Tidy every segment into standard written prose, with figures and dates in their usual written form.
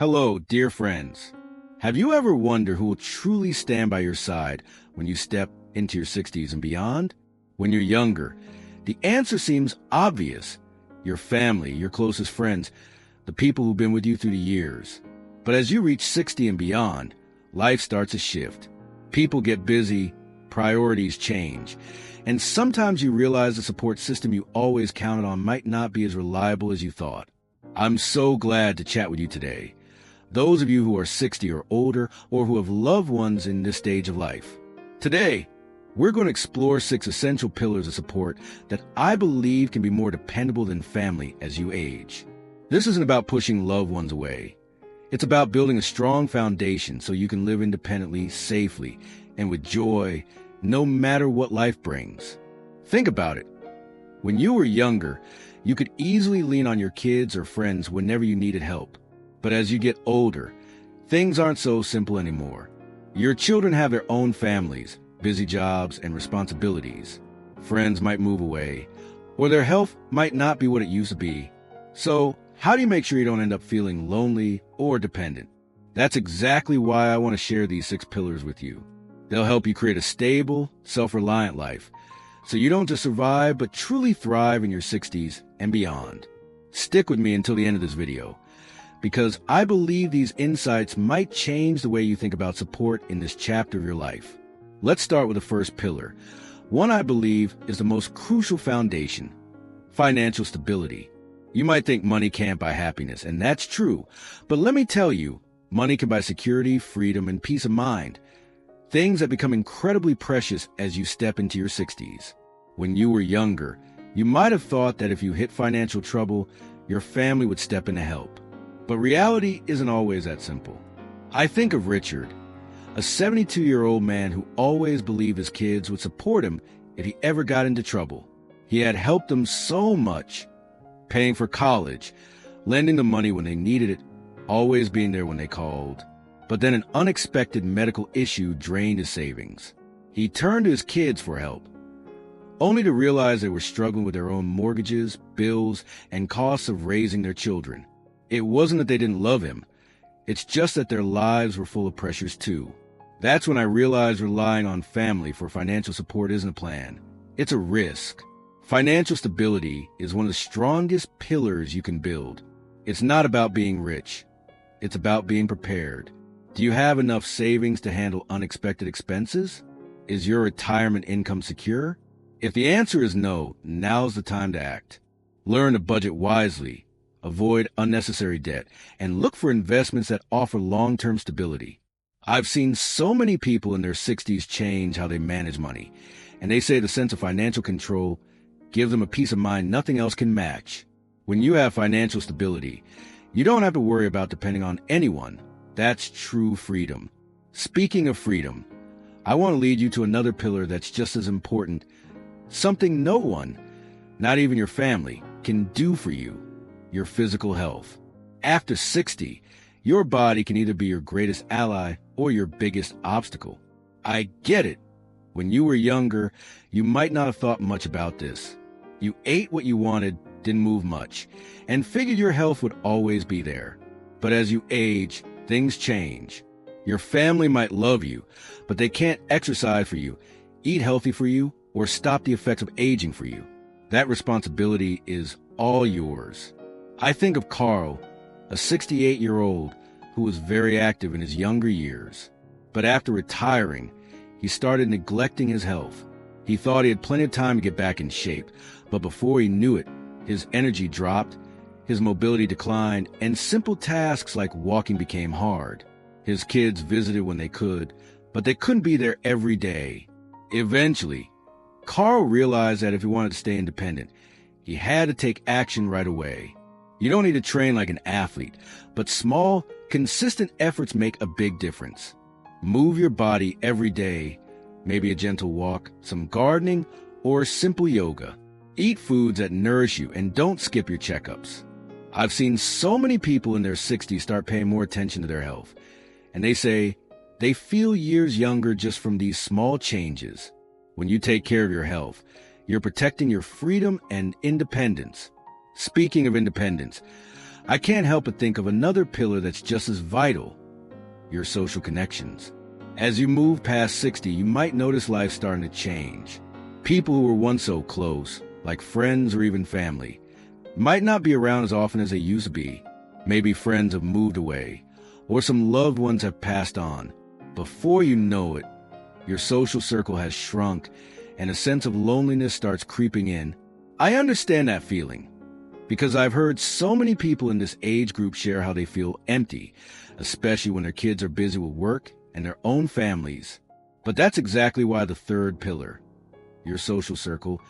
Hello, dear friends. Have you ever wondered who will truly stand by your side when you step into your 60s and beyond? When you're younger, the answer seems obvious. Your family, your closest friends, the people who've been with you through the years. But as you reach 60 and beyond, life starts to shift. People get busy, priorities change, and sometimes you realize the support system you always counted on might not be as reliable as you thought. I'm so glad to chat with you today. Those of you who are 60 or older, or who have loved ones in this stage of life. Today, we're going to explore 6 essential pillars of support that I believe can be more dependable than family as you age. This isn't about pushing loved ones away. It's about building a strong foundation so you can live independently, safely, and with joy, no matter what life brings. Think about it. When you were younger, you could easily lean on your kids or friends whenever you needed help. But as you get older, things aren't so simple anymore. Your children have their own families, busy jobs, and responsibilities. Friends might move away, or their health might not be what it used to be. So, how do you make sure you don't end up feeling lonely or dependent? That's exactly why I want to share these 6 pillars with you. They'll help you create a stable, self-reliant life, so you don't just survive, but truly thrive in your 60s and beyond. Stick with me until the end of this video, because I believe these insights might change the way you think about support in this chapter of your life. Let's start with the first pillar, one I believe is the most crucial foundation: financial stability. You might think money can't buy happiness, and that's true, but let me tell you, money can buy security, freedom, and peace of mind, things that become incredibly precious as you step into your 60s. When you were younger, you might have thought that if you hit financial trouble, your family would step in to help. But reality isn't always that simple. I think of Richard, a 72-year-old man who always believed his kids would support him if he ever got into trouble. He had helped them so much, paying for college, lending them money when they needed it, always being there when they called. But then an unexpected medical issue drained his savings. He turned to his kids for help, only to realize they were struggling with their own mortgages, bills, and costs of raising their children. It wasn't that they didn't love him. It's just that their lives were full of pressures too. That's when I realized relying on family for financial support isn't a plan. It's a risk. Financial stability is one of the strongest pillars you can build. It's not about being rich. It's about being prepared. Do you have enough savings to handle unexpected expenses? Is your retirement income secure? If the answer is no, now's the time to act. Learn to budget wisely. Avoid unnecessary debt, and look for investments that offer long-term stability. I've seen so many people in their 60s change how they manage money, and they say the sense of financial control gives them a peace of mind nothing else can match. When you have financial stability, you don't have to worry about depending on anyone. That's true freedom. Speaking of freedom, I want to lead you to another pillar that's just as important, something no one, not even your family, can do for you: your physical health. After 60, your body can either be your greatest ally or your biggest obstacle. I get it. When you were younger, you might not have thought much about this. You ate what you wanted, didn't move much, and figured your health would always be there. But as you age, things change. Your family might love you, but they can't exercise for you, eat healthy for you, or stop the effects of aging for you. That responsibility is all yours. I think of Carl, a 68-year-old who was very active in his younger years. But after retiring, he started neglecting his health. He thought he had plenty of time to get back in shape, but before he knew it, his energy dropped, his mobility declined, and simple tasks like walking became hard. His kids visited when they could, but they couldn't be there every day. Eventually, Carl realized that if he wanted to stay independent, he had to take action right away. You don't need to train like an athlete, but small, consistent efforts make a big difference. Move your body every day, maybe a gentle walk, some gardening, or simple yoga. Eat foods that nourish you and don't skip your checkups. I've seen so many people in their 60s start paying more attention to their health, and they say they feel years younger just from these small changes. When you take care of your health, you're protecting your freedom and independence. Speaking of independence, I can't help but think of another pillar that's just as vital: your social connections. As you move past 60, you might notice life starting to change. People who were once so close, like friends or even family, might not be around as often as they used to be. Maybe friends have moved away, or some loved ones have passed on. Before you know it, your social circle has shrunk, and a sense of loneliness starts creeping in. I understand that feeling, because I've heard so many people in this age group share how they feel empty, especially when their kids are busy with work and their own families. But that's exactly why the third pillar, your social circle,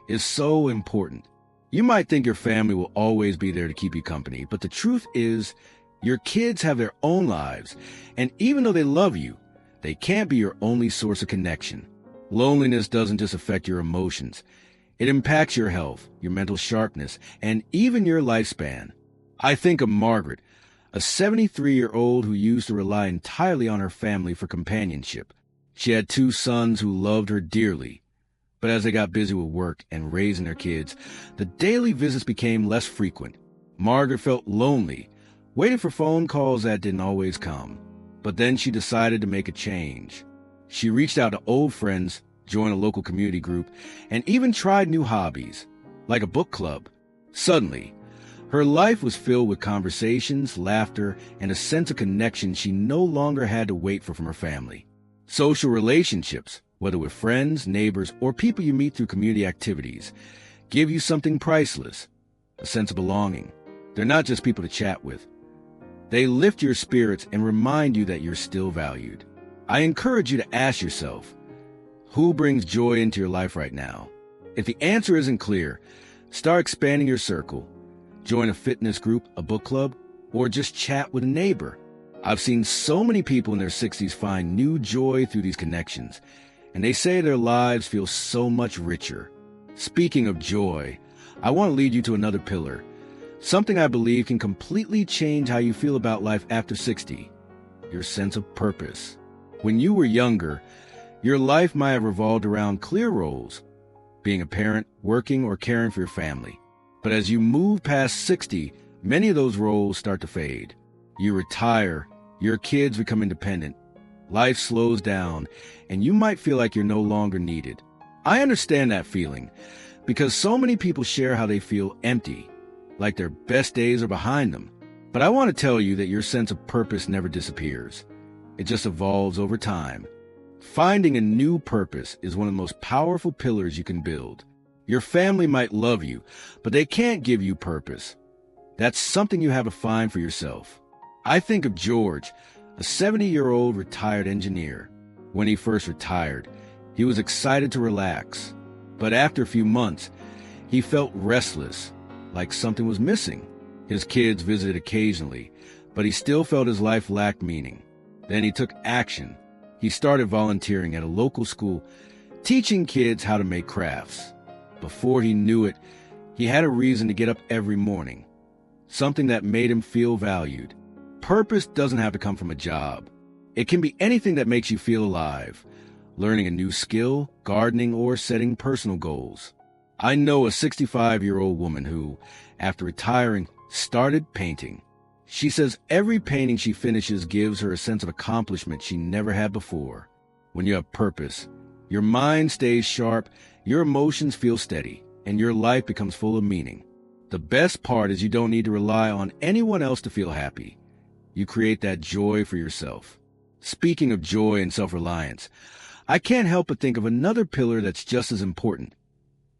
is so important. You might think your family will always be there to keep you company, but the truth is, your kids have their own lives, and even though they love you, they can't be your only source of connection. Loneliness doesn't just affect your emotions. It impacts your health, your mental sharpness, and even your lifespan. I think of Margaret, a 73-year-old who used to rely entirely on her family for companionship. She had 2 sons who loved her dearly. But as they got busy with work and raising their kids, the daily visits became less frequent. Margaret felt lonely, waiting for phone calls that didn't always come. But then she decided to make a change. She reached out to old friends, joined a local community group, and even tried new hobbies, like a book club. Suddenly, her life was filled with conversations, laughter, and a sense of connection she no longer had to wait for from her family. Social relationships, whether with friends, neighbors, or people you meet through community activities, give you something priceless, a sense of belonging. They're not just people to chat with. They lift your spirits and remind you that you're still valued. I encourage you to ask yourself, who brings joy into your life right now? If the answer isn't clear, start expanding your circle. Join a fitness group, a book club, or just chat with a neighbor. I've seen so many people in their 60s find new joy through these connections, and they say their lives feel so much richer. Speaking of joy, I want to lead you to another pillar, something I believe can completely change how you feel about life after 60, your sense of purpose. When you were younger, your life might have revolved around clear roles, being a parent, working, or caring for your family. But as you move past 60, many of those roles start to fade. You retire, your kids become independent, life slows down, and you might feel like you're no longer needed. I understand that feeling, because so many people share how they feel empty, like their best days are behind them. But I want to tell you that your sense of purpose never disappears. It just evolves over time. Finding a new purpose is one of the most powerful pillars you can build. Your family might love you, but they can't give you purpose. That's something you have to find for yourself. I think of George, a 70-year-old retired engineer. When he first retired, he was excited to relax. But after a few months, he felt restless, like something was missing. His kids visited occasionally, but he still felt his life lacked meaning. Then he took action. He started volunteering at a local school, teaching kids how to make crafts. Before he knew it, he had a reason to get up every morning, something that made him feel valued. Purpose doesn't have to come from a job. It can be anything that makes you feel alive, learning a new skill, gardening, or setting personal goals. I know a 65-year-old woman who, after retiring, started painting. She says every painting she finishes gives her a sense of accomplishment she never had before. When you have purpose, your mind stays sharp, your emotions feel steady, and your life becomes full of meaning. The best part is you don't need to rely on anyone else to feel happy. You create that joy for yourself. Speaking of joy and self-reliance, I can't help but think of another pillar that's just as important: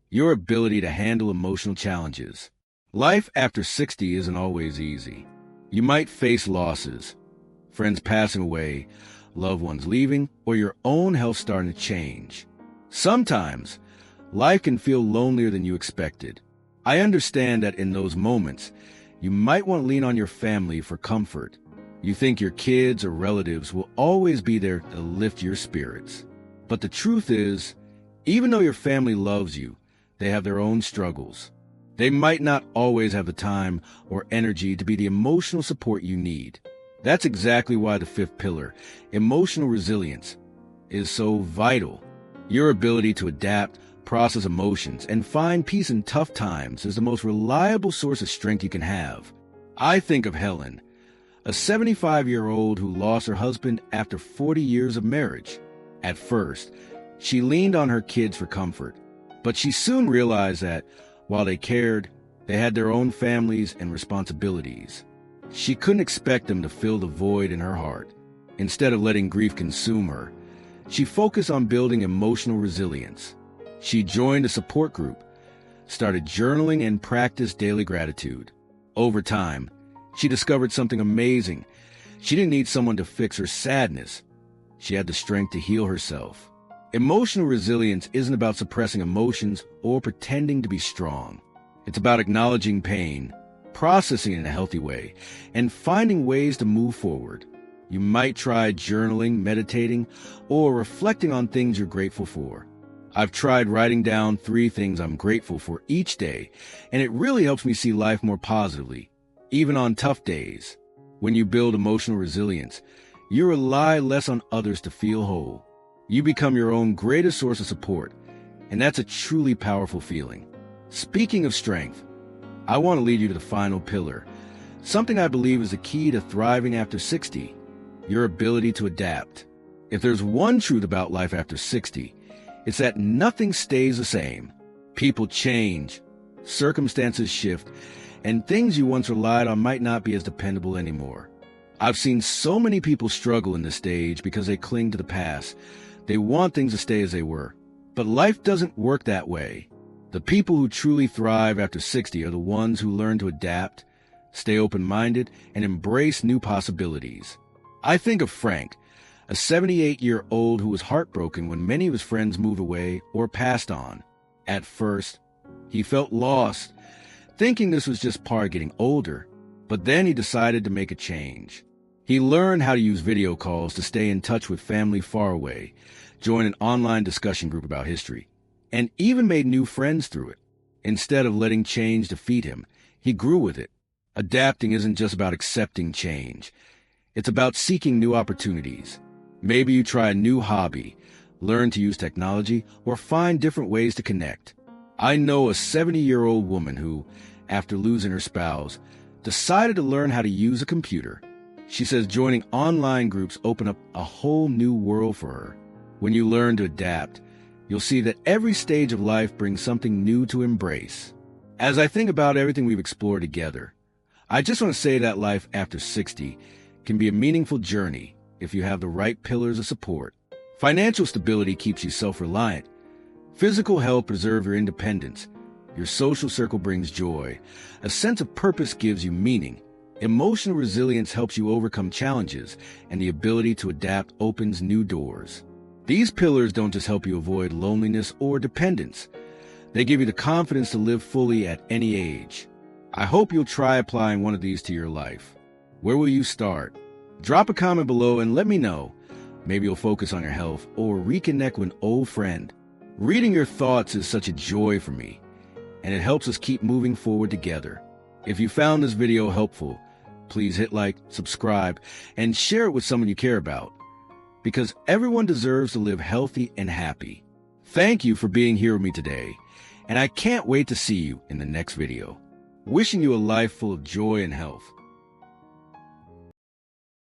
your ability to handle emotional challenges. Life after 60 isn't always easy. You might face losses, friends passing away, loved ones leaving, or your own health starting to change. Sometimes, life can feel lonelier than you expected. I understand that in those moments, you might want to lean on your family for comfort. You think your kids or relatives will always be there to lift your spirits. But the truth is, even though your family loves you, they have their own struggles. They might not always have the time or energy to be the emotional support you need. That's exactly why the fifth pillar, emotional resilience, is so vital. Your ability to adapt, process emotions, and find peace in tough times is the most reliable source of strength you can have. I think of Helen, a 75-year-old who lost her husband after 40 years of marriage. At first, she leaned on her kids for comfort, but she soon realized that while they cared, they had their own families and responsibilities. She couldn't expect them to fill the void in her heart. Instead of letting grief consume her, she focused on building emotional resilience. She joined a support group, started journaling, and practiced daily gratitude. Over time, she discovered something amazing. She didn't need someone to fix her sadness. She had the strength to heal herself. Emotional resilience isn't about suppressing emotions or pretending to be strong. It's about acknowledging pain, processing it in a healthy way, and finding ways to move forward. You might try journaling, meditating, or reflecting on things you're grateful for. I've tried writing down 3 things I'm grateful for each day, and it really helps me see life more positively, even on tough days. When you build emotional resilience, you rely less on others to feel whole. You become your own greatest source of support, and that's a truly powerful feeling. Speaking of strength, I want to lead you to the final pillar, something I believe is the key to thriving after 60, your ability to adapt. If there's one truth about life after 60, it's that nothing stays the same. People change, circumstances shift, and things you once relied on might not be as dependable anymore. I've seen so many people struggle in this stage because they cling to the past. They want things to stay as they were. But life doesn't work that way. The people who truly thrive after 60 are the ones who learn to adapt, stay open-minded, and embrace new possibilities. I think of Frank, a 78-year-old who was heartbroken when many of his friends moved away or passed on. At first, he felt lost, thinking this was just part of getting older, but then he decided to make a change. He learned how to use video calls to stay in touch with family far away, joined an online discussion group about history, and even made new friends through it. Instead of letting change defeat him, he grew with it. Adapting isn't just about accepting change. It's about seeking new opportunities. Maybe you try a new hobby, learn to use technology, or find different ways to connect. I know a 70-year-old woman who, after losing her spouse, decided to learn how to use a computer. She says joining online groups opened up a whole new world for her. When you learn to adapt, you'll see that every stage of life brings something new to embrace. As I think about everything we've explored together, I just want to say that life after 60 can be a meaningful journey if you have the right pillars of support. Financial stability keeps you self-reliant. Physical health preserves your independence. Your social circle brings joy. A sense of purpose gives you meaning. Emotional resilience helps you overcome challenges, and the ability to adapt opens new doors. These pillars don't just help you avoid loneliness or dependence. They give you the confidence to live fully at any age. I hope you'll try applying one of these to your life. Where will you start? Drop a comment below and let me know. Maybe you'll focus on your health or reconnect with an old friend. Reading your thoughts is such a joy for me, and it helps us keep moving forward together. If you found this video helpful, please hit like, subscribe, and share it with someone you care about, because everyone deserves to live healthy and happy. Thank you for being here with me today, and I can't wait to see you in the next video. Wishing you a life full of joy and health.